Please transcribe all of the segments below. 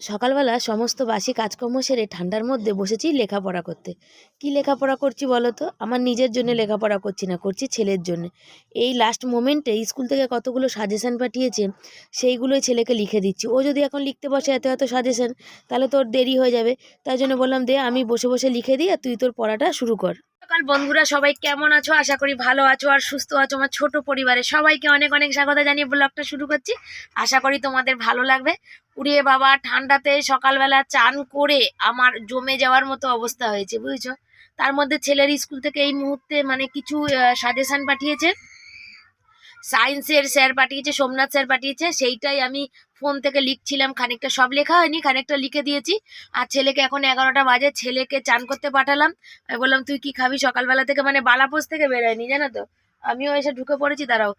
সকালবেলা সমস্ত বাসি কাজকর্ম সেরে ঠান্ডার মধ্যে বসেছি লেখাপড়া করতে। কি লেখাপড়া করছি বলো তো? আমার নিজের জন্য লেখাপড়া করছি না, করছি ছেলের জন্য। এই লাস্ট মোমেন্টে স্কুল থেকে কতগুলো সাজেশন পাঠিয়েছে, সেইগুলোই ছেলেকে লিখে দিচ্ছি। ও যদি এখন লিখতে বসে এত এত সাজেশন, তাহলে তোর দেরি হয়ে যাবে। তাই জন্য বললাম দে আমি বসে বসে লিখে দিই আর তুই তোর পড়াটা শুরু কর। সকাল বন্ধুরা, সবাই কেমন আছো? আশা করি ভালো আছো আর সুস্থ আছো। আমার ছোট পরিবারে সবাইকে অনেক অনেক স্বাগত জানিয়ে ব্লগটা শুরু করছি। আশা করি তোমাদের ভালো লাগবে। উড়ে বাবা, ঠান্ডাতে সকালবেলা চান করে আমার জমে যাওয়ার মতো অবস্থা হয়েছে, বুঝেছো? তার মধ্যে ছেলের স্কুল থেকে এই মুহূর্তে মানে কিছু সাজেশন পাঠিয়েছে। সায়েন্সের স্যার পাঠিয়েছে, সোমনাথ স্যার পাঠিয়েছে, সেইটাই আমি ফোন থেকে লিখছিলাম। খানিকটা সব লেখা হয়নি, খানিকটা লিখে দিয়েছি। আর ছেলেকে এখন 11টা বাজে, ছেলেকে চান করতে পাঠালাম। আমি বললাম তুই কি খাবি? সকালবেলা থেকে মানে বালাপোষ থেকে বেরোয়নি, জানো তো। আমিও এসে ঢুকে পড়েছি, দাঁড়াও।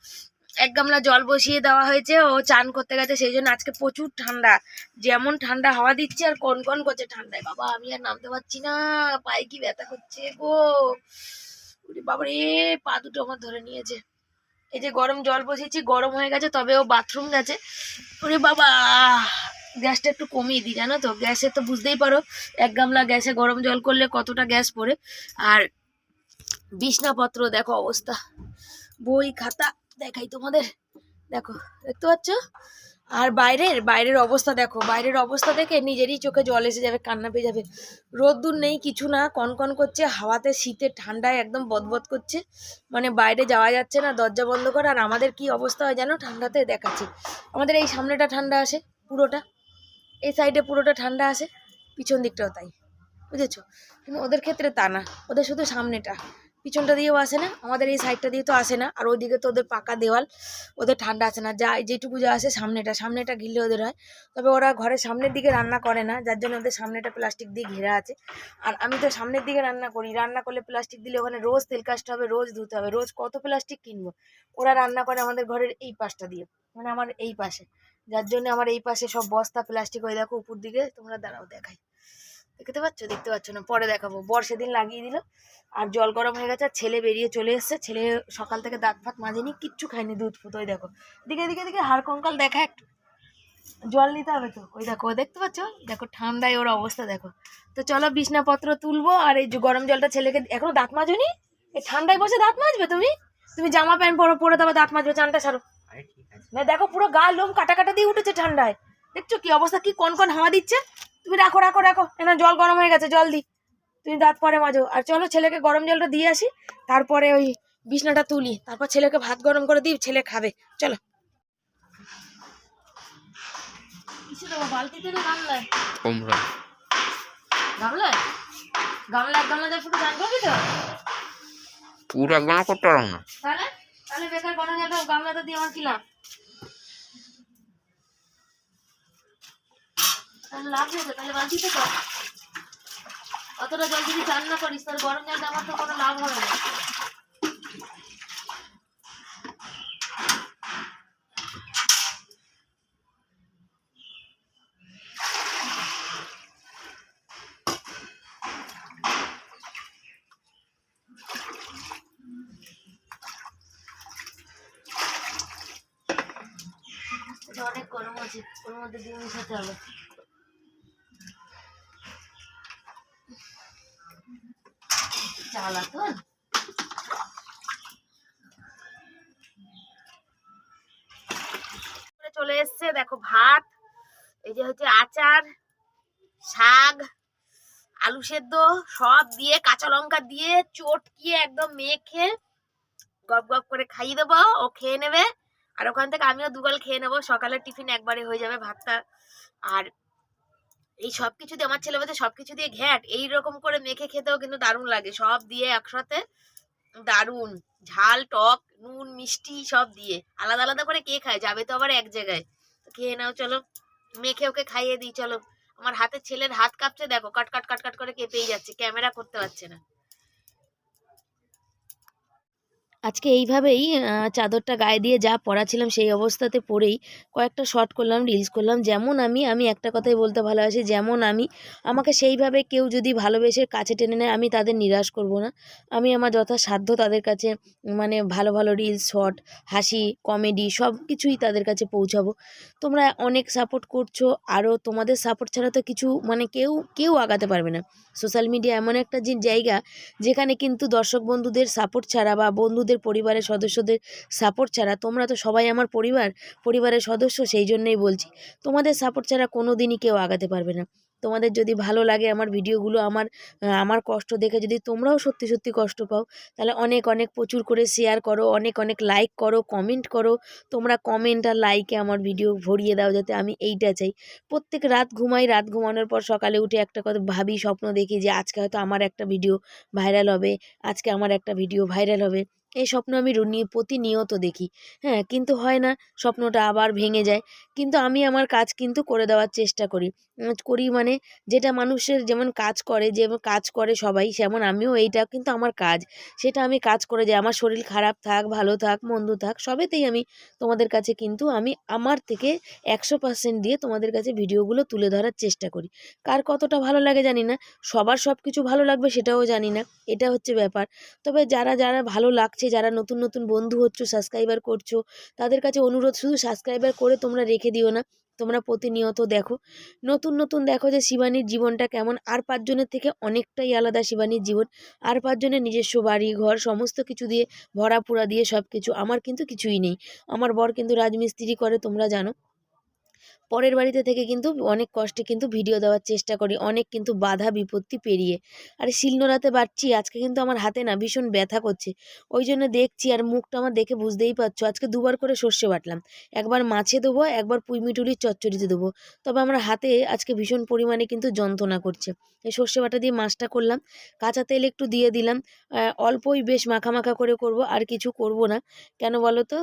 এক গামলা জল বসিয়ে দেওয়া হয়েছে, ও চান করতে গেছে। সেই জন্য আজকে প্রচুর ঠান্ডা, যেমন ঠান্ডা হাওয়া দিচ্ছে আর কনকন করছে ঠান্ডায়। বাবা আমি আর নামতে পারছি না, পায়ে কি ব্যথা করছে গো। বাবা রে, পা দুটো আমার ধরে নিয়েছে। এই যে গরম জল বসিয়েছি, গরম হয়ে গেছে, তবে ও বাথরুম গেছে। ওরে বাবা, গ্যাসটা একটু কমিয়ে দিই, জানো তো। গ্যাসে তো বুঝতেই পারো, এক গামলা গ্যাসে গরম জল করলে কতটা গ্যাস পড়ে। আর বিছনাপত্র দেখো অবস্থা, বই খাতা দেখাই তোমাদের, দেখো, দেখতে পাচ্ছ? আর বাইরের বাইরের অবস্থা দেখো, বাইরের অবস্থা দেখে নিজেরই চোখে জল এসে যাবে, কান্না পেয়ে যাবে। রোদ্দুর নেই, কিছু না, কনকন করছে হাওয়াতে, শীতে ঠান্ডায় একদম বদবদ করছে। মানে বাইরে যাওয়া যাচ্ছে না, দরজা বন্ধ করা। আর আমাদের কি অবস্থা হয় জানো ঠান্ডাতে? দেখাচ্ছি। আমাদের এই সামনেটা ঠান্ডা আসে পুরোটা, এই সাইডে পুরোটা ঠান্ডা আসে, পিছন দিকটাও তাই, বুঝেছো? কিন্তু ওদের ক্ষেত্রে তা না, ওদের শুধু সামনেটা, পিছনটা দিয়েও আসে না, আমাদের এই সাইডটা দিয়ে তো আসে না। আর ওইদিকে তো ওদের পাকা দেওয়াল, ওদের ঠান্ডা আসে না। যা যেটুকু যা আসে সামনেটা, সামনেটা ঘিরলে ওদের হয়। তবে ওরা ঘরের সামনের দিকে রান্না করে না, যার জন্য ওদের সামনেটা প্লাস্টিক দিয়ে ঘেরা আছে। আর আমি তো সামনের দিকে রান্না করি, রান্না করলে প্লাস্টিক দিলে ওখানে রোজ তেল কাজতে হবে, রোজ ধুতে হবে, রোজ কত প্লাস্টিক কিনবো। ওরা রান্না করে আমাদের ঘরের এই পাশটা দিয়ে, মানে আমার এই পাশে, যার জন্য আমার এই পাশে সব বস্তা প্লাস্টিক। ওই দেখো উপর দিকে, তোমরা দাঁড়াও দেখাই, দেখতে পাচ্ছ? দেখতে পাচ্ছ না? পরে দেখাবো। বর সেদিন লাগিয়ে দিল, আর জল গরম হয়ে গেছে। আর ছেলে বেরিয়ে চলে এসছে, ছেলে সকাল থেকে দাঁত ফাত মাজেনি, কিচ্ছু খায়নি, দুধ ফুট। ওই দেখো দিকে দিকে দিকে হাড় কঙ্কাল দেখা, একটু জল নিতে হবে তো। ওই দেখো, দেখতে পাচ্ছ? দেখো ঠান্ডায় ওর অবস্থা দেখো। তো চলো বিছনাপত্র তুলবো। আর এই যে গরম জলটা ছেলেকে, এখনো দাঁত মাজনি? এই ঠান্ডায় বসে দাঁত মাজবে তুমি? তুমি জামা প্যান্ট পরো, পরে তবে দাঁত মাজবে, চানটা সারো। না দেখো, পুরো গা লোম কাটা কাটা দিয়ে উঠেছে ঠান্ডায়। দেখছো কি অবস্থা, কি কনকন হাওয়া দিচ্ছে। তুমি রাখো রাখো রাখো, এনা জল গরম হয়ে গেছে, জল দি। তুমি দাঁত পরে মাজো। আর চলো ছেলেকে গরম জলটা দিয়ে আসি, তারপরে ওই বিছনাটা তুলি, তারপর ছেলেকে ভাত গরম করে দিই, ছেলে খাবে। চলো। কিসে দেবো, বালতিতে না গামলায়? গামলায়, গামলা এক গামলা জল ফুটে গান করবি তো? পুরো একদম করতে পারো না। তাহলে তাহলে বেকার গরম জলটা গামলাটা দিয়ে আমার কি লাভ? তাহলে লাভ নেই তো, তাহলে বালতিতে কর। অতটা জল যদি চান না করিস, তাহলে গরম জলটা আমার তো কোনো লাভ হবে না। এটা অনেক গরম আছে, ওর মধ্যে দিয়ে মিশাতে হবে। চালা তো চলে এসছে, দেখো ভাত, এই যে হচ্ছে আচার, শাক, আলু সেদ্ধ, সব দিয়ে কাঁচা লঙ্কা দিয়ে চটকিয়ে একদম মেখে গপ গপ করে খাইয়ে দেবো, ও খেয়ে নেবে। আর ওখান থেকে আমিও দুগাল খেয়ে নেবো, সকালের টিফিন একবারে হয়ে যাবে ভাতটা। আর এই সবকিছু দিয়ে, আমার ছেলে বলছে সবকিছু দিয়ে ঘ্যাট, এইরকম করে মেখে খেতেও কিন্তু দারুণ লাগে, সব দিয়ে একসাথে দারুণ। ঝাল টক নুন মিষ্টি সব দিয়ে আলাদা আলাদা করে কে খায়? যাবে তো আবার এক জায়গায়। খেয়ে নাও চলো, মেখে ওকে খাইয়ে দিই চলো। আমার হাতে ছেলের হাত কাঁপছে, দেখো কাট কাট কাট কাট করে কেঁপেই যাচ্ছে, ক্যামেরা করতে পারছে না। আজকে এইভাবেই চাদরটা গায়ে দিয়ে যা পড়াছিলাম সেই অবস্থাতে পরেই কয়েকটা শর্ট করলাম, রিলস করলাম। যেমন আমি একটা কথাই বলতে ভালোবাসি, যেমন আমাকে সেইভাবে কেউ যদি ভালোবেসে কাছে টেনে নেয়, আমি তাদের নিরাশ করব না। আমি আমার যথাসাধ্য তাদের কাছে মানে ভালো ভালো রিলস, শর্ট, হাসি, কমেডি সব কিছুই তাদের কাছে পৌঁছাবো। তোমরা অনেক সাপোর্ট করছো, আরও তোমাদের সাপোর্ট ছাড়া তো কিছু মানে কেউ আগাতে পারবে না। সোশ্যাল মিডিয়া এমন একটা জায়গা যেখানে কিন্তু দর্শক বন্ধুদের সাপোর্ট ছাড়া বা বন্ধুদের পরিবারের সদস্যদের সাপোর্ট ছাড়া, তোমরা তো সবাই আমার পরিবারের সদস্য, সেই জন্যই বলছি তোমাদের সাপোর্ট ছাড়া কোনো দিনই কেউ আগাতে পারবে না। তোমাদের যদি ভালো লাগে আমার ভিডিওগুলো, আমার কষ্ট দেখে যদি তোমরাও সত্যি সত্যি কষ্ট পাও, তাহলে অনেক অনেক প্রচুর করে শেয়ার করো, অনেক অনেক লাইক করো, কমেন্ট করো। তোমরা কমেন্ট আর লাইকে আমার ভিডিও ভরিয়ে দাও, যাতে আমি এইটা চাই। প্রত্যেক রাত ঘুমাই, রাত ঘুমানোর পর সকালে উঠে একটা কথা ভাবি, স্বপ্ন দেখি যে আজকে হয়তো আমার একটা ভিডিও ভাইরাল হবে, আজকে আমার একটা ভিডিও ভাইরাল হবে। এই স্বপ্ন আমি প্রতিনিয়ত দেখি। হ্যাঁ, কিন্তু হয় না, স্বপ্নটা আবার ভেঙে যায়। কিন্তু আমি আমার কাজ কিন্তু করে দেওয়ার চেষ্টা করি মানে যেটা মানুষের যেমন কাজ করে সবাই, যেমন আমিও, এইটা কিন্তু আমার কাজ। সেটা আমি কাজ করে যাই। আমার শরীর খারাপ থাক, ভালো থাক, মন্দ থাক, সবেতেই আমি তোমাদের কাছে কিন্তু আমি আমার থেকে 100% দিয়ে তোমাদের কাছে ভিডিওগুলো তুলে ধরার চেষ্টা করি। কার কতটা ভালো লাগে জানি না, সবার সব কিছু ভালো লাগবে সেটাও জানি না, এটা হচ্ছে ব্যাপার। তবে যারা ভালো লাগছে, যারা নতুন নতুন বন্ধু হচ্ছো, সাবস্ক্রাইবার করছো, তাদের কাছে অনুরোধ, শুধু সাবস্ক্রাইবার করে তোমরা রেখে দিও না। তোমরা প্রতিনিয়ত দেখো, নতুন নতুন দেখো যে শিবানীর জীবনটা কেমন। আর 5 জনের থেকে অনেকটাই আলাদা শিবানীর জীবন। আর 5 জনের নিজস্ব বাড়ি ঘর সমস্ত কিছু দিয়ে ভরাপুরা দিয়ে সব কিছু, আমার কিন্তু কিছুই নেই। আমার বর কিন্তু রাজমিস্ত্রি করে, তোমরা জানো। পরের বাড়িতে থেকে কিন্তু অনেক কষ্টে কিন্তু ভিডিও দেওয়ার চেষ্টা করি, অনেক কিন্তু বাধা বিপত্তি পেরিয়ে। আরে শিলনোড়াতে বাটছি, আজকে কিন্তু আমার হাতে না ভীষণ ব্যথা করছে, ওই জন্য দেখছি। আর মুখটা আমার দেখে বুঝতেই পারছো, আজকে দুবার করে সর্ষে বাটলাম, একবার মাছে দেবো, একবার পুঁইমিটুলির চচ্চড়িতে দেবো। তবে আমার হাতে আজকে ভীষণ পরিমাণে কিন্তু যন্ত্রণা করছে। এই সর্ষে বাটা দিয়ে মাছটা করলাম, কাঁচা তেল একটু দিয়ে দিলাম, অল্পই বেশ মাখা মাখা করে করব, আর কিছু করব না। কেন বলো তো,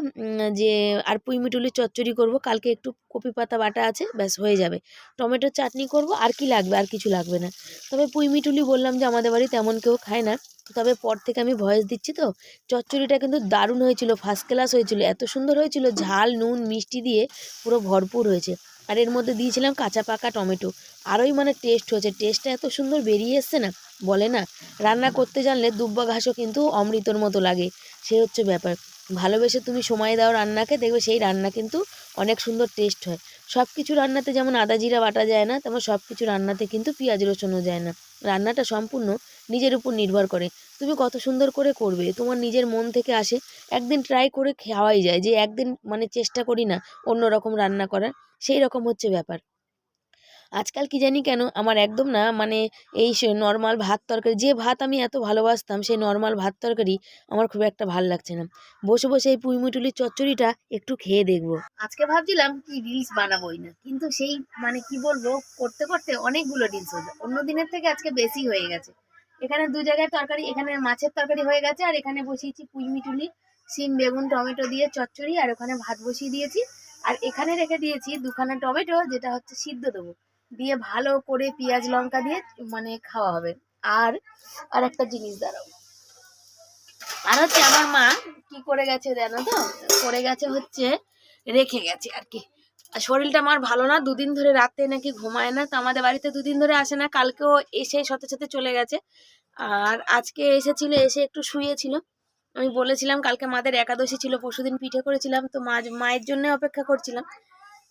যে আর পুঁইমিটুলির চচ্চড়ি করব, কালকে একটু কপি পাতা বাটা আছে, ব্যাস হয়ে যাবে। টমেটোর চাটনি করব, আর কি লাগবে, আর কিছু লাগবে না। তবে পুঁইমিটুলি বললাম যে আমাদের বাড়ি তেমন কেউ খায় না, তবে পর থেকে আমি ভয়েস দিচ্ছি তো। চচ্চড়িটা কিন্তু দারুণ হয়েছিল, ফার্স্ট ক্লাস হয়েছিল, এত সুন্দর হয়েছিল, ঝাল নুন মিষ্টি দিয়ে পুরো ভরপুর হয়েছে। আর এর মধ্যে দিয়েছিলাম কাঁচা পাকা টমেটো, আরোই মানে টেস্ট হয়েছে, টেস্টটা এত সুন্দর বেরিয়ে এসছে না, বলে না, রান্না করতে জানলে দুব্বা ঘাসও কিন্তু অমৃতর মতো লাগে, সে হচ্ছে ব্যাপার। ভালোবেসে তুমি সময় দাও রান্নাকে, দেখবে সেই রান্না কিন্তু অনেক সুন্দর টেস্ট হয়। সব কিছু রান্নাতে যেমন আদা জিরা বাটা যায় না, তেমন সব কিছু রান্নাতে কিন্তু পেঁয়াজ রসুনও যায় না। রান্নাটা সম্পূর্ণ নিজের উপর নির্ভর করে, তুমি কত সুন্দর করে করবে, তোমার নিজের মন থেকে আসে। একদিন ট্রাই করে খাওয়াই যায়, যে একদিন মানে চেষ্টা করি না অন্য রকম রান্না করার, সেই রকম হচ্ছে ব্যাপার। আজকাল কি জানি কেন আমার একদম না মানে এই নর্মাল ভাত তরকারি, যে ভাত আমি এত ভালোবাসতাম, সেই নর্মাল ভাত তরকারি আমার খুব একটা ভাল লাগছে না। বসে বসে এই পুঁইমিটুলির চচ্চড়িটা একটু খেয়ে দেখবো। আজকে ভাবছিলাম কি রিলস বানাবোই না, কিন্তু সেই মানে কি বলবো, করতে করতে অনেকগুলো রিলস হয়ে যায়, অন্য দিনের থেকে আজকে বেশি হয়ে গেছে। এখানে 2 জায়গায় তরকারি, এখানে মাছের তরকারি হয়ে গেছে, আর এখানে বসিয়েছি পুঁইমিটুলি, সিম বেগুন টমেটো দিয়ে চচ্চড়ি, আর ওখানে ভাত বসিয়ে দিয়েছি। আর এখানে রেখে দিয়েছি 2খানা টমেটো, যেটা হচ্ছে সিদ্ধ দেবো, দিয়ে ভালো করে পেঁয়াজ লঙ্কা দিয়ে মানে খাওয়া হবে। আর আর একটা জিনিস দাঁড়াও, আর হচ্ছে আমার মা কি করে গেছে জানো তো, করে গেছে হচ্ছে রেখে গেছে আর কি। আর শরীরটা আমার ভালো না, 2 দিন ধরে রাতে নাকি ঘুমায় না, তো আমাদের বাড়িতে 2 দিন ধরে আসে না, কালকেও এসে সাথে সাথে চলে গেছে। আর আজকে এসেছিল, এসে একটু শুয়েছিল। আমি বলেছিলাম কালকে মাদের একাদশী ছিল, পরশুদিন পিঠে করেছিলাম, তো মায়ের জন্য অপেক্ষা করছিলাম।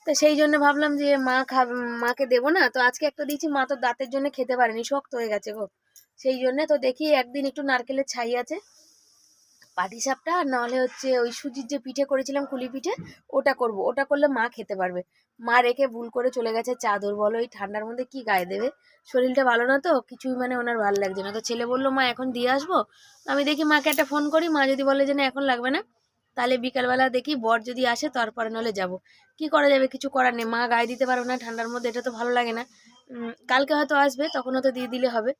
তো সেই জন্য ভাবলাম যে মাকে দেবো না, তো আজকে একটা দিয়েছি, মা তো দাঁতের জন্য খেতে পারেনি, শক্ত হয়ে গেছে গো। সেই জন্য তো দেখি একদিন একটু নারকেলের ছাই আছে, পাটিসাপটা, আর নাহলে হচ্ছে ওই সুজির যে পিঠে করেছিলাম কুলি পিঠে, ওটা করব, ওটা করলে মা খেতে পারবে। মা রেখে ভুল করে চলে গেছে চাদর, বলো এই ঠান্ডার মধ্যে কি গায়ে দেবে, শরীরটা ভালো না তো, কিছুই মানে ওনার ভালো লাগছে না। তো ছেলে বললো মা এখন দিয়ে আসবো, আমি দেখি মাকে একটা ফোন করি, মা যদি বলে যে না এখন লাগবে না, তাহলে বিকালবেলা দেখি বর যদি আসে তারপরে নাহলে যাব। কি করা যাবে, কিছু করার নেই, মা গায়ে দিতে পারবে না ঠান্ডার মধ্যে, এটা তো ভালো লাগে না। কালকে হয়তো আসবে, তখন হয়তো দিয়ে দিলে হবে।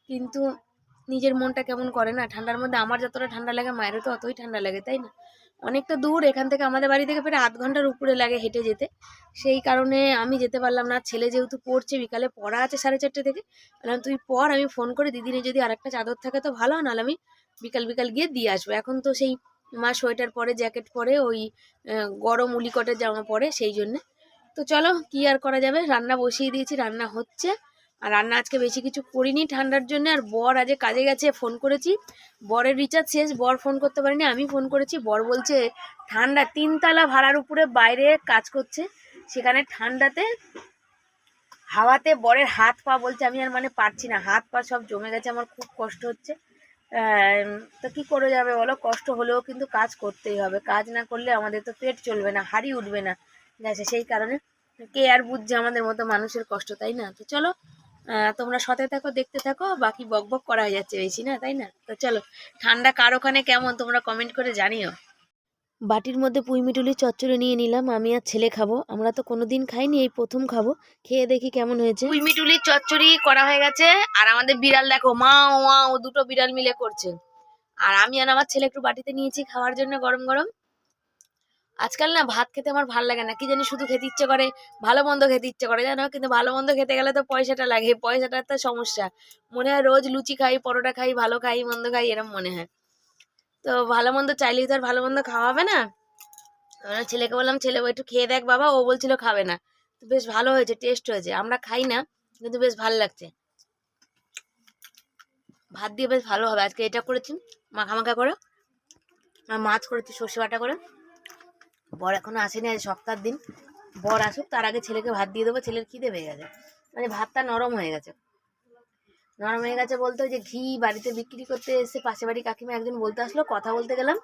কিন্তু নিজের মনটা কেমন করে না, ঠান্ডার মধ্যে আমার যতটা ঠান্ডা লাগে মায়েরও তো অতই ঠান্ডা লাগে, তাই না? অনেকটা দূর এখান থেকে, আমাদের বাড়ি থেকে প্রায় 8 ঘন্টার উপরে লাগে হেঁটে যেতে। সেই কারণে আমি যেতে পারলাম না। ছেলে যেহেতু পড়ছে, বিকালে পড়া আছে 4:30 থেকে, বললাম তুই পড়, আমি ফোন করে দিদিনে যদি আরেকটা চাদর থাকে তো ভালো, নাহলে আমি বিকাল বিকাল গিয়ে দিয়ে আসবো। এখন তো সেই মা সোয়েটার পরে, জ্যাকেট পরে, ওই গরম উলিকটের জামা পরে, সেই জন্যে। তো চলো কি আর করা যাবে, রান্না বসিয়ে দিয়েছি, রান্না হচ্ছে। আর রান্না আজকে বেশি কিছু করিনি ঠান্ডার জন্য। আর বর আজকে কাজে গেছে, ফোন করেছি, বরের রিচার্জ শেষ, বর ফোন করতে পারেনি, আমি ফোন করেছি। বর বলছে ঠান্ডা, 3 তলা ভাড়ার উপরে বাইরে কাজ করছে, সেখানে ঠান্ডাতে হাওয়াতে বরের হাত পা বলছে আমি আর মানে পারছি না, হাত পা সব জমে গেছে, আমার খুব কষ্ট হচ্ছে। তো কী করে যাবে বলো, কষ্ট হলেও কিন্তু কাজ করতেই হবে, কাজ না করলে আমাদের তো পেট চলবে না, হাড়ি উঠবে না, ঠিক আছে? সেই কারণে কে আর বুঝছে আমাদের মতো মানুষের কষ্ট, তাই না? তো চলো তোমরা সাথে থাকো, দেখতে থাকো, বাকি বক বক করা হয়ে যাচ্ছে বেশি, না তাই না? তো চলো, ঠান্ডা কার ওখানে কেমন তোমরা কমেন্ট করে জানিও। বাটির মধ্যে পুঁইমিটুলির চচ্চড়ি নিয়ে নিলাম, আমি আর ছেলে খাবো, আমরা তো কোনোদিন খাইনি, এই প্রথম খাবো, খেয়ে দেখি কেমন হয়েছে। পুঁইমিটুলির চচ্চড়ি করা হয়ে গেছে, আর আমাদের বিড়াল দেখো মা ও দুটো বিড়াল মিলে করছে। আর আমি আর আমার ছেলে একটু বাটিতে নিয়েছি খাওয়ার জন্য গরম গরম। আজকাল না ভাত খেতে আমার ভালো লাগে না, কি জানি শুধু খেতে ইচ্ছে করে, ভালো মন্দ খেতে ইচ্ছে করে জানো, কিন্তু ভালো মন্দ খেতে গেলে তো পয়সাটা লাগে, পয়সাটার তো সমস্যা। মনে হয় রোজ লুচি খাই, পরোটা খাই, ভালো খাই মন্দ খাই, এরম মনে হয়। তো ভালো মন্দ চাইলেই তো আর ভালো মন্দ খাওয়া হবে না। ছেলেকে বললাম, ছেলে একটু খেয়ে দেখ বাবা, ও বলছিল খাবে না। তো বেশ ভালো হয়েছে, টেস্ট হয়েছে, আমরা খাই না কিন্তু বেশ ভালো লাগছে, ভাত দিয়ে বেশ ভালো হবে। আজকে এটা করেছি মাখা মাখা করে, আর মাছ করেছি সর্ষে বাটা করে। বর এখনো আসেনি, আজ সপ্তাহের দিন, বর আসুক তার আগে ছেলেকে ভাত দিয়ে দেবো, ছেলের খিদে পেয়ে গেছে, মানে ভাতটা নরম হয়ে গেছে। নরম হয়ে গেছে বলতে ওই যে ঘি বাড়িতে বিক্রি করতে এসে পাশে বাড়ি কাকিমা একজন বলতে আসলো, কথা বলতে গেলাম,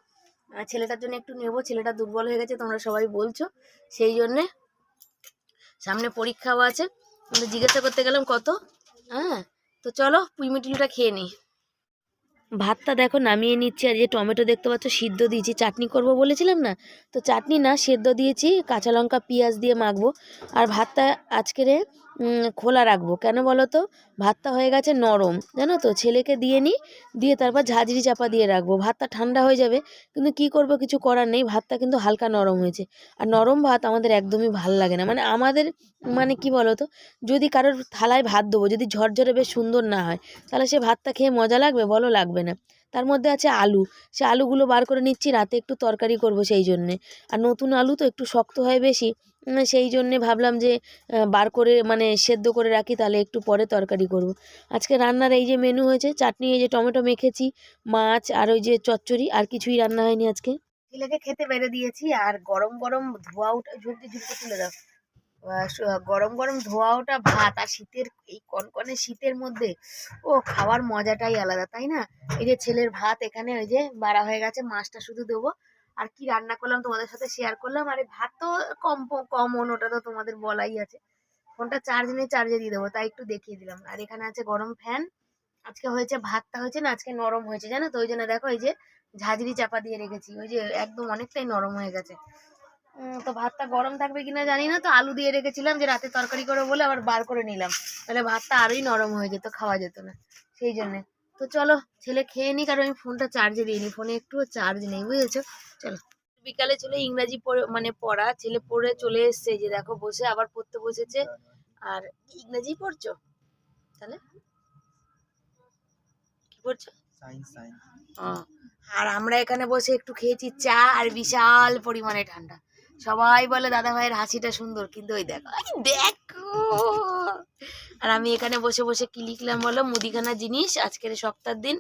ছেলেটার জন্য একটু নেবো, ছেলেটা দুর্বল হয়ে গেছে তোমরা সবাই বলছো, সেই জন্যে সামনে পরীক্ষাও আছে, কিন্তু জিজ্ঞাসা করতে গেলাম কত। হ্যাঁ, তো চলো পুঁইমিটুলিটা খেয়ে নিই। ভাতটা দেখো নামিয়ে নিচ্ছি, আর যে টমেটো দেখতে পাচ্ছ সিদ্ধ দিয়েছি, চাটনি করব বলেছিলাম না, তো চাটনি না সেদ্ধ দিয়েছি, কাঁচা লঙ্কা পেঁয়াজ দিয়ে মাখবো। আর ভাতটা আজকের খোলা রাখবো, কেন বলো তো, ভাতটা হয়ে গেছে নরম জানো তো, ছেলেকে দিয়ে নিই, দিয়ে তারপর ঝাঁঝরি চাপা দিয়ে রাখবো, ভাতটা ঠান্ডা হয়ে যাবে, কিন্তু কি করব, কিছু করার নেই, ভাতটা কিন্তু হালকা নরম হয়েছে। আর নরম ভাত আমাদের একদমই ভাল লাগে না, মানে আমাদের, মানে কি বলো তো, যদি কারোর থালায় ভাত দেবো, যদি ঝরঝরে বেশ সুন্দর না হয়, তাহলে সে ভাতটা খেয়ে মজা লাগবে বলো, লাগবে না। তার মধ্যে আছে আলু, সে আলুগুলো বার করে নিচ্ছি, রাতে একটু তরকারি করব সেই জন্যে। আর নতুন আলু তো একটু শক্ত হয় বেশি, সেই জন্যে ভাবলাম যে বার করে মানে সেদ্ধ করে রাখি, তাহলে একটু পরে তরকারি করব। আজকে রান্নার এই যে মেনু হয়েছে, চাটনি, এই যে টমেটো মেখেছি, মাছ, আর ওই যে চচ্চড়ি, আর কিছুই রান্না হয়নি আজকে। ছেলেকে খেতে বেড়ে দিয়েছি, আর গরম গরম ধোয়া ওঠা, ঝুঁকি ঝুঁকি তুলে দাও, গরম গরম ধোয়া ওঠা ভাত, আর শীতের এই কনকনে শীতের মধ্যে ও খাওয়ার মজাটাই আলাদা, তাই না? এই যে ছেলের ভাত এখানে ওই যে বাড়া হয়ে গেছে, মাছটা শুধু দেবো। আর কি রান্না করলাম তোমাদের সাথে শেয়ার করলাম, আরে ভাত তো কমন, ওটা তো তোমাদের বলাই আছে। ফোনটা চার্জ নেই, চার্জে দিয়ে দেবো, তাই একটু দেখিয়ে দিলাম। আর এখানে আছে গরম ফ্যান। আজকে হয়েছে ভাতটা হয়েছে না আজকে নরম হয়েছে জানো তো, ওই জন্য দেখো এই যে ঝাঁঝরি চাপা দিয়ে রেখেছি, ওই যে একদম অনেকটাই নরম হয়ে গেছে। তো ভাতটা গরম থাকবে কিনা জানি না, তো আলু দিয়ে রেখেছিলাম যে রাতে তরকারি করবো বলে, আবার বার করে নিলাম, তাহলে ভাতটা আরোই নরম হয়ে যেত, খাওয়া যেত না, সেই জন্যে। তো চলো ছেলে খেয়ে নি, কারণ আমি ফোনটা চার্জে দিইনি, ফোনে একটুও চার্জ নেই, বুঝেছো? চলো, বিকালে চলে ইংরাজি মানে পড়া, ছেলে পড়ে চলে এসছে, যে দেখো বসে আবার পড়তে বসেছে। আর ইংরাজি পড়ছো তাহলে, কি পড়ছো? আর আমরা এখানে বসে একটু খেয়েছি চা, আর বিশাল পরিমাণে ঠান্ডা। সবাই বলে দাদা ভাইয়ের হাসিটা সুন্দর, কিন্তু ওই দেখো দেখো। আর আমি এখানে বসে বসে কি লিখলাম বলো, মুদিখানা জিনিস, আজকের সপ্তাহের দিন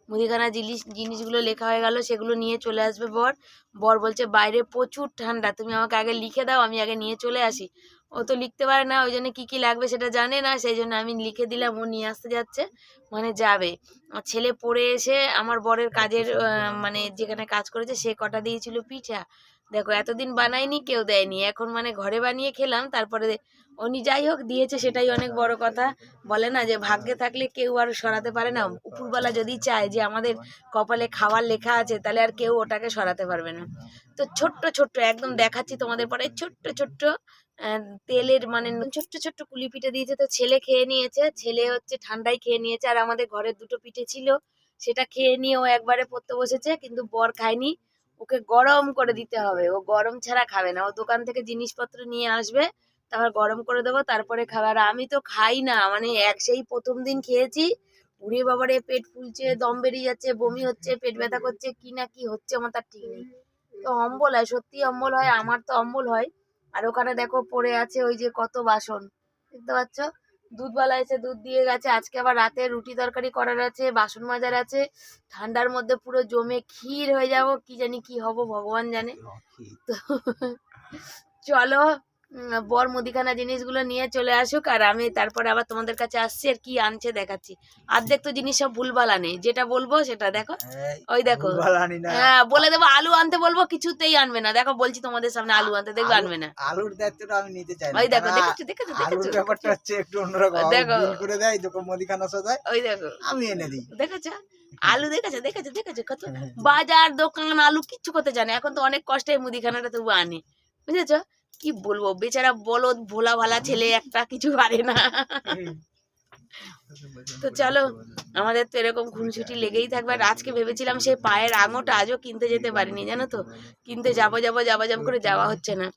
মুদিখানা জিনিসগুলো লেখা হয়ে গেল, সেগুলো নিয়ে চলে আসবে বর। বর বলছে বাইরে প্রচুর ঠান্ডা, তুমি আমাকে আগে লিখে দাও, আমি আগে নিয়ে চলে আসি। ও তো লিখতে পারে না, ওই জন্য কী কী লাগবে সেটা জানে না, সেই জন্য আমি লিখে দিলাম, ও নিয়ে আসতে যাচ্ছে, মানে যাবে। আর ছেলে পড়ে এসে আমার বরের কাজের মানে যেখানে কাজ করেছে সে কটা দিয়েছিল পিঠা, দেখো এতদিন বানাইনি, কেউ দেয়নি, এখন মানে ঘরে বানিয়ে খেলাম, তারপরে উনি যাই হোক দিয়েছে, সেটাই অনেক বড় কথা। বলে না যে ভাগ্যে থাকলে কেউ আর সরাতে পারে না, উপরওয়ালা যদি চায় যে আমাদের কপালে খাওয়ার লেখা আছে, তাহলে আর কেউ ওটাকে সরাতে পারবে না। তো ছোট্ট ছোট্ট একদম দেখাচ্ছি তোমাদের পরে, ছোট্ট ছোট্ট তেলের মানে ছোট্ট ছোট্ট কুলি পিঠে দিয়েছে, তো ছেলে খেয়ে নিয়েছে, ছেলে হচ্ছে ঠান্ডায় খেয়ে নিয়েছে, আর আমাদের ঘরের দুটো পিঠে ছিল, সেটা খেয়ে নিয়ে ও একবারে পড়তে বসেছে, কিন্তু বর খায়নি, ওকে গরম করে দিতে হবে, ও গরম ছাড়া খাবে না, ও দোকান থেকে জিনিসপত্র নিয়ে আসবে, তারপর গরম করে দেবো, তারপরে খাবে। আর আমি তো খাই না, মানে সেই প্রথম দিন খেয়েছি, ওরে বাবারে পেট ফুলছে, দম বেরিয়ে যাচ্ছে, বমি হচ্ছে, পেট ব্যথা করছে, কি না কি হচ্ছে আমার তার ঠিক নেই। তো অম্বল হয়, সত্যি অম্বল হয়, আমার তো অম্বল হয়। আর ওখানে দেখো পড়ে আছে ওই যে কত বাসন, দেখতে পাচ্ছ? দুধওয়ালা এসে দুধ দিয়ে গেছে, আজকে আবার রাতে রুটি তরকারি করার আছে, বাসন মাজার আছে। ঠান্ডার মধ্যে পুরো জমে ক্ষীর হয়ে যাব, কি জানি কি হব ভগবান জানে। তো চলো, বর মুদিখানা জিনিসগুলো নিয়ে চলে আসুক, আর আমি তারপরে আবার তোমাদের কাছে আসছি আর কি আনছে দেখাচ্ছি। অর্ধেক তো জিনিস সব ভুলভাল আনে, যেটা বলবো সেটা দেখো। ওই দেখো, হ্যাঁ বলে দেবো আলু আনতে, বলবো কিছুতেই আনবে না। দেখো বলছি তোমাদের সামনে আলু আনতে, দেখবে আনবে না। আলুর দায়িত্বটা আমি নিতে চাই না। ওই দেখো, দেখেছো দেখেছো আলুর দেখেছো, ব্যাপারটা হচ্ছে একটু অন্যরকম। দেখো। বিল করে দেয় দোকান মুদিখানা সদায়, ওই দেখো আমি এনে দিই। দেখেছো আলু, দেখেছো দেখেছো দেখেছো কত বাজার দোকান আলু কিচ্ছু করতে জানে। এখন তো অনেক কষ্টে মুদিখানাটা তবু আনে, বুঝেছো? কি বলবো, বেচারা বলদ ভোলা ভালা ছেলে একটা, কিছু পারে না। তো চলো, আমাদের তো এরকম খুনসুটি লেগেই থাকবে। আর আজকে ভেবেছিলাম সেই পায়ের আঙটা আজও কিনতে যেতে পারিনি, জানো তো। কিনতে যাবো করে যাওয়া হচ্ছে না।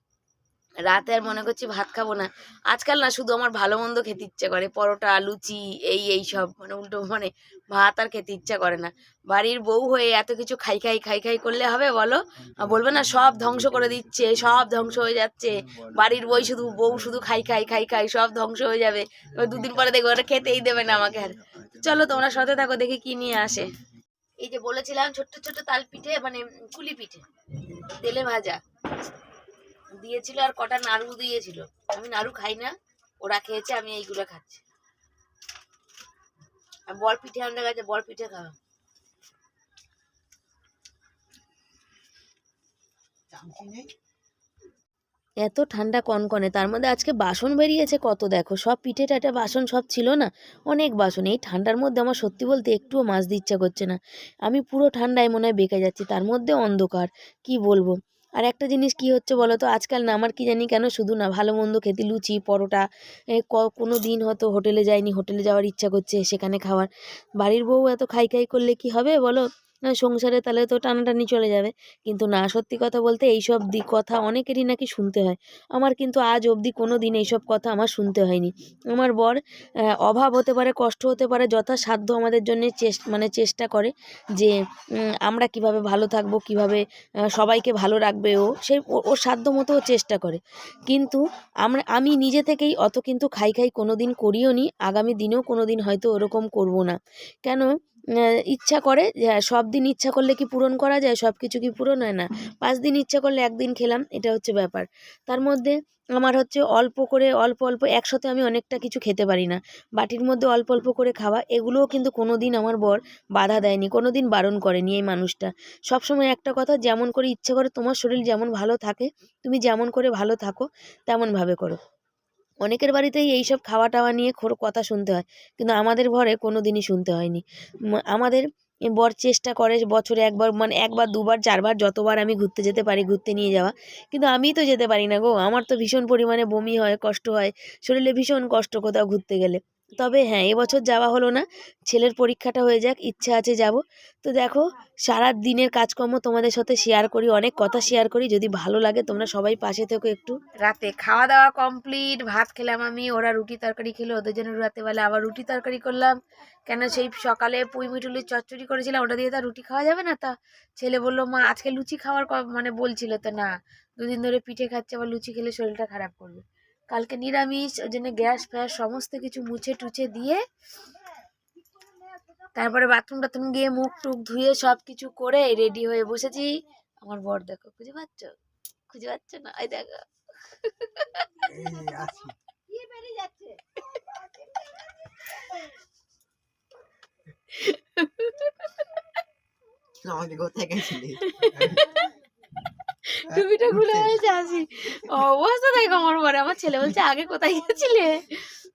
রাতে আর মনে করছি ভাত খাবো না। আজকাল না শুধু আমার ভালো মন্দ খেতে ইচ্ছে করে, পরোটা লুচি এই সব, মানে উল্টো, মানে ভাত আর খেতে ইচ্ছা করে না। বাড়ির বউ হয়ে এত কিছু খাই করলে হবে বলো? আর বলবে না সব ধ্বংস করে দিচ্ছে, সব ধ্বংস হয়ে যাচ্ছে, বাড়ির বউ শুধু খাই সব ধ্বংস হয়ে যাবে। এবার দুদিন পরে দেখবো ওরা খেতেই দেবে না আমাকে আর। চলো তোমরা সাথে থাকো, দেখি কি নিয়ে আসে। এই যে বলেছিলাম ছোট্ট ছোট্ট তাল পিঠে, মানে কুলি পিঠে তেলে ভাজা দিয়েছিল, আর কটা নাড়ু দিয়েছিল। আমি নাড়ু খাই না, ওরা খেয়েছে, আমি এইগুলো খাচ্ছি। আর বল পিঠে আনতে গেছে, বল পিঠে খাওয়া। এত ঠান্ডা কনকনে, তার মধ্যে আজকে বাসন বেরিয়েছে কত, দেখো সব পিঠে টাটে বাসন সব ছিল না, অনেক বাসন। এই ঠান্ডার মধ্যে আমার সত্যি বলতে একটুও মাজতে ইচ্ছা করছে না। আমি পুরো ঠান্ডায় মনে হয় বেঁকে যাচ্ছি, তার মধ্যে অন্ধকার, কি বলবো। আর একটা জিনিস কি হচ্ছে বলো তো, আজকাল না আমার কি জানি কেন শুধু না ভালো মন্দ খেতে, লুচি পরোটা, কোনো দিন হয়তো হোটেলে যাইনি, হোটেলে যাওয়ার ইচ্ছা করছে সেখানে খাওয়ার। বাড়ির বউ এত খাই করলে কি হবে বলো? সংসারে তাহলে তো টানাটানি চলে যাবে। কিন্তু না, সত্যি কথা বলতে এইসব কথা অনেকেরই নাকি শুনতে হয়। আমার কিন্তু আজ অবধি কোনো দিন এইসব কথা আমার শুনতে হয়নি। আমার বর অভাব হতে পারে, কষ্ট হতে পারে, যথাসাধ্য আমাদের জন্য চেষ্টা করে যে আমরা কিভাবে ভালো থাকবো, কিভাবে সবাইকে ভালো রাখবে। ওর সাধ্য মতো ও চেষ্টা করে। কিন্তু আমি নিজে থেকেই অত কিন্তু খাই কোনো দিন করিও নি, আগামী দিনেও কোনো দিন হয়তো ওরকম করব না। কেন? ইচ্ছা করে যে সব দিন ইচ্ছা করলে কি পূরণ করা যায়? সব কিছু কি পূরণ হয় না? 5 দিন ইচ্ছা করলে 1 দিন খেলাম, এটা হচ্ছে ব্যাপার। তার মধ্যে আমার হচ্ছে অল্প করে অল্প একসাথে আমি অনেকটা কিছু খেতে পারি না। বাটির মধ্যে অল্প করে খাওয়া, এগুলোও কিন্তু কোনো দিন আমার বর বাধা দেয়নি, কোনো দিন বারণ করেনি এই মানুষটা। সবসময় একটা কথা, যেমন করে ইচ্ছে করে, তোমার শরীর যেমন ভালো থাকে, তুমি যেমন করে ভালো থাকো তেমনভাবে করো। অনেকের বাড়িতেই এইসব খাওয়া টাওয়া নিয়ে কথা শুনতে হয়, কিন্তু আমাদের ঘরে কোনো দিনই শুনতে হয়নি। আমাদের বর চেষ্টা করে বছরে একবার, মানে একবার দুবার চারবার, যতবার আমি ঘুরতে যেতে পারি ঘুরতে নিয়ে যাওয়া, কিন্তু আমিই তো যেতে পারি না গো। আমার তো ভীষণ পরিমাণে বমি হয়, কষ্ট হয়, শরীরে ভীষণ কষ্ট কোথাও ঘুরতে গেলে। তবে হ্যাঁ, এবছর যাওয়া হলো না, ছেলের পরীক্ষাটা হয়ে যাক, ইচ্ছা আছে যাব। তো দেখো, সারা দিনের কাজকর্ম তোমাদের সাথে শেয়ার করি, অনেক কথা শেয়ার করি। যদি ভালো লাগে তোমরা সবাই পাশে থেকো একটু। রাতে খাওয়া দাওয়া কমপ্লিট, ভাত খেলাম আমি, ওরা রুটি তরকারি খেলো, ওদের জন্য রাতেবেলা আবার রুটি তরকারি করলাম। কেন, সেই সকালে পুঁই মিঠুলির চচ্চড়ি করেছিলাম, ওটা দিয়ে তো রুটি খাওয়া যাবে না। তা ছেলে বললো মা আজকে লুচি খাওয়ার মানে বলছিল, তো না, 2 দিন ধরে পিঠে খাচ্ছে, আবার লুচি খেলে শরীরটা খারাপ করবে। কালকে নিরামিষ, ওই জন্য গ্যাস ফ্যাস সমস্ত কিছু মুছে টুছে দিয়ে তারপরে বাথরুম টাথরুম গিয়ে মুখ টুক ধুয়ে সব কিছু করে রেডি হয়ে বসেছি। আমার বর দেখো, খুঁজে পাচ্ছ না? এই দেখো টুপিটা খুলে বলছে আসি, অবস্থা দেখো আমার বরে। আমার ছেলে বলছে আগে কোথায় গেছিলে?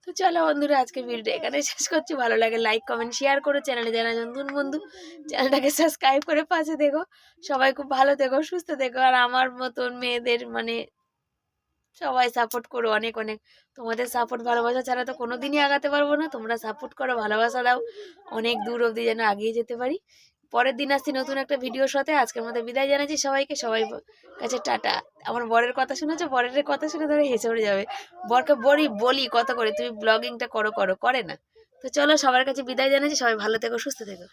তো চলো বন্ধুরা, আজকে ভিডিওটা এখানে শেষ করছি। ভালো লাগে লাইক কমেন্ট শেয়ার করো, চ্যানেলে যারা নতুন বন্ধু চ্যানেলটাকে সাবস্ক্রাইব করে পাশে দেখো। সবাই খুব ভালো থেকো, সুস্থ থেকো, আর আমার মতন মেয়েদের মানে সবাই সাপোর্ট করো, অনেক তোমাদের সাপোর্ট ভালোবাসা ছাড়া তো কোনোদিনই আগাতে পারবো না। তোমরা সাপোর্ট করো, ভালোবাসা দাও, অনেক দূর অবধি যেন আগিয়ে যেতে পারি। পরের দিন আসছি নতুন একটা ভিডিওর সাথে। আজকের মধ্যে বিদায় জানাচ্ছি সবাইকে, সবাই কাছে টাটা। আমার বরের কথা শুনেছো? বরের কথা শুনে ধরে হেসে উড়ে যাবে। বরকে বলি কত করে তুমি ব্লগিংটা করো, করে না। তো চলো সবার কাছে বিদায় জানাচ্ছি, সবাই ভালো থেকো সুস্থ থেকো।